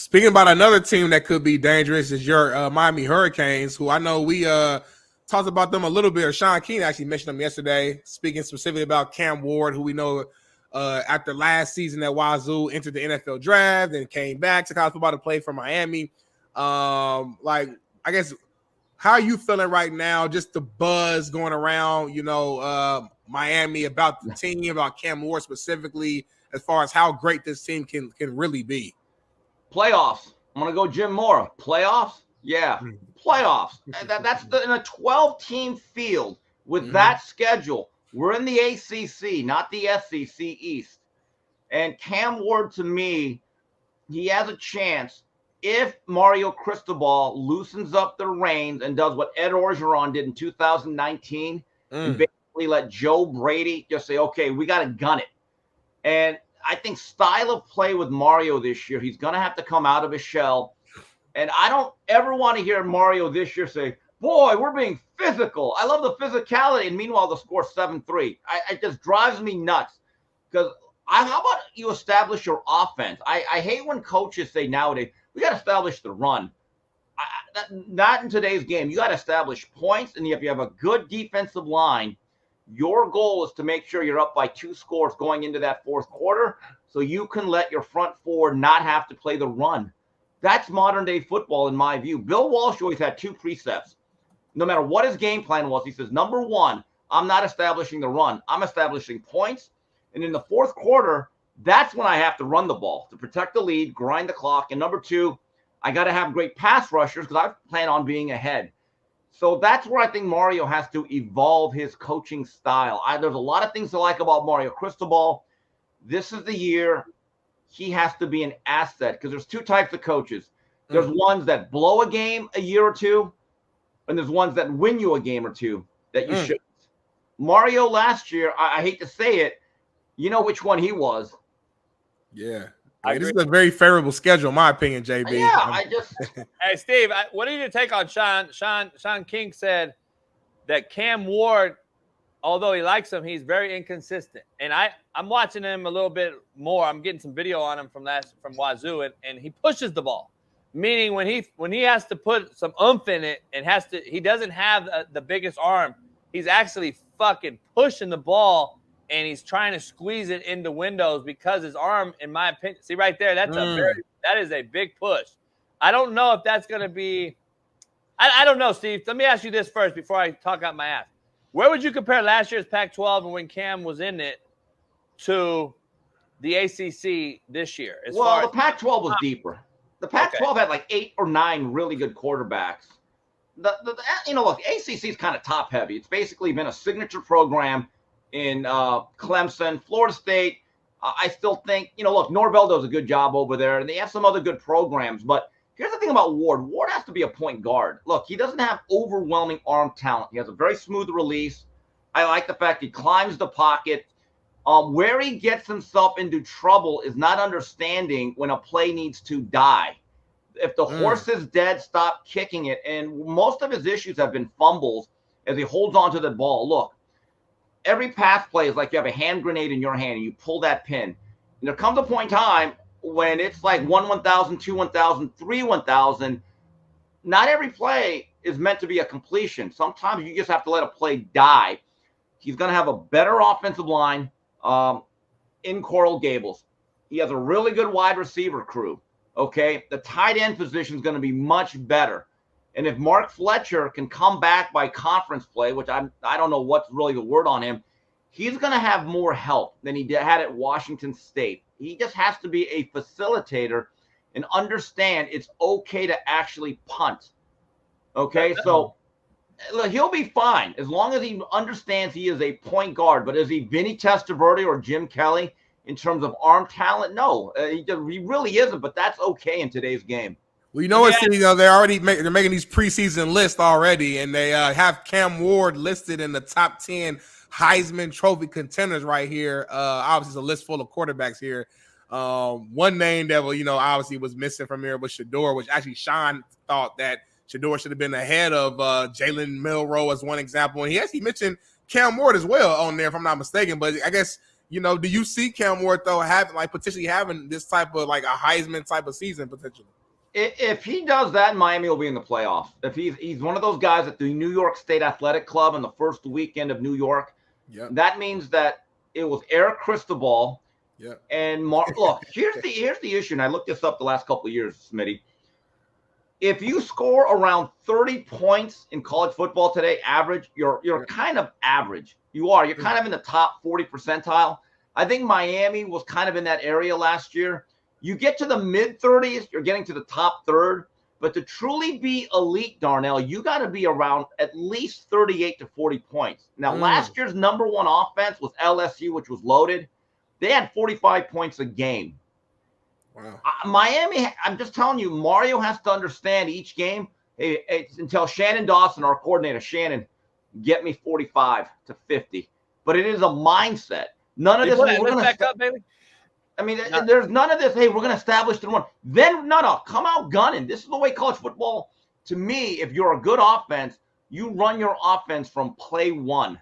Speaking about another team that could be dangerous is your Miami Hurricanes, who I know we talked about them a little bit. Or Shaun Keynan actually mentioned them yesterday, speaking specifically about Cam Ward, who we know after last season at Wazoo entered the NFL draft and came back to college football to play for Miami. I guess, how are you feeling right now? Just the buzz going around, Miami about the team, about Cam Ward specifically, as far as how great this team can really be. Playoffs. I'm going to go Jim Mora. Playoffs? Yeah, playoffs. That's in a 12-team field with that schedule. We're in the ACC, not the SEC East. And Cam Ward, to me, he has a chance if Mario Cristobal loosens up the reins and does what Ed Orgeron did in 2019 and basically let Joe Brady just say, okay, we got to gun it. And I think style of play with Mario this year, he's going to have to come out of his shell. And I don't ever want to hear Mario this year say, boy, we're being physical. I love the physicality. And meanwhile, the score 7-3. It just drives me nuts. Because how about you establish your offense? I hate when coaches say nowadays, we got to establish the run. Not in today's game. You got to establish points. And if you have a good defensive line, your goal is to make sure you're up by 2 scores going into that fourth quarter so you can let your front four not have to play the run. That's modern-day football in my view. Bill Walsh always had 2 precepts. No matter what his game plan was, he says, number 1, I'm not establishing the run. I'm establishing points. And in the fourth quarter, that's when I have to run the ball to protect the lead, grind the clock. And number 2, I got to have great pass rushers because I plan on being ahead. So that's where I think Mario has to evolve his coaching style. There's a lot of things to like about Mario Cristobal. This is the year he has to be an asset because there's 2 types of coaches. There's ones that blow a game a year or 2, and there's ones that win you a game or 2 that you shouldn't. Mario last year, I hate to say it, you know which one he was. Yeah. This is a very favorable schedule, in my opinion, JB. Yeah, Hey, Steve, what do you take on Shaun? Shaun King said that Cam Ward, although he likes him, he's very inconsistent. And I'm watching him a little bit more. I'm getting some video on him from Wazoo, and he pushes the ball. Meaning when he has to put some oomph in it and he doesn't have the biggest arm. He's actually fucking pushing the ball. And he's trying to squeeze it into windows because his arm, in my opinion, see right there, that is a big push. I don't know if that's going to be – I don't know, Steve. Let me ask you this first before I talk out my ass. Where would you compare last year's Pac-12 and when Cam was in it to the ACC this year? The Pac-12 was deeper. The Pac-12 had like 8 or 9 really good quarterbacks. Look, the ACC is kind of top-heavy. It's basically been a signature program in Clemson, Florida State. I still think, Norvell does a good job over there, and they have some other good programs. But here's the thing about Ward. Ward has to be a point guard. Look, he doesn't have overwhelming arm talent. He has a very smooth release. I like the fact he climbs the pocket. Where he gets himself into trouble is not understanding when a play needs to die. If the horse is dead, stop kicking it. And most of his issues have been fumbles as he holds on to the ball. Look, every pass play is like you have a hand grenade in your hand and you pull that pin. And there comes a point in time when it's like 1,000, 2 1,000, 3 1,000. Not every play is meant to be a completion. Sometimes you just have to let a play die. He's going to have a better offensive line in Coral Gables. He has a really good wide receiver crew. Okay, the tight end position is going to be much better. And if Mark Fletcher can come back by conference play, which I don't know what's really the word on him, he's going to have more help than he had at Washington State. He just has to be a facilitator and understand it's okay to actually punt. Okay, so look, he'll be fine as long as he understands he is a point guard. But is he Vinny Testaverde or Jim Kelly in terms of arm talent? No, he really isn't, but that's okay in today's game. Well, you know what, Steve? They're making these preseason lists already, and they have Cam Ward listed in the top 10 Heisman Trophy contenders right here. Obviously, it's a list full of quarterbacks here. One name that obviously was missing from here was Shador, which actually Shaun thought that Shador should have been ahead of Jalen Milroe as one example, and he actually mentioned Cam Ward as well on there, if I'm not mistaken. But I guess You know, do you see Cam Ward though potentially having this type of like a Heisman type of season potentially? If he does that, Miami will be in the playoffs. If he's one of those guys at the New York State Athletic Club in the first weekend of New York, that means that it was Eric Cristobal. Yeah. And look, here's the issue, and I looked this up the last couple of years, Smitty. If you score around 30 points in college football today, average, you're kind of average. You're kind of in the top 40 percentile. I think Miami was kind of in that area last year. You get to the mid-30s, you're getting to the top third. But to truly be elite, Darnell, you got to be around at least 38 to 40 points. Now, last year's number one offense was LSU, which was loaded. They had 45 points a game. Wow. Miami, I'm just telling you, Mario has to understand each game. It's until Shannon Dawson, our coordinator, Shannon, get me 45 to 50. But it is a mindset. None of this. We're going to baby. I mean, there's none of this. Hey, we're going to establish the run. Then no, come out gunning. This is the way college football. To me, if you're a good offense, you run your offense from play one.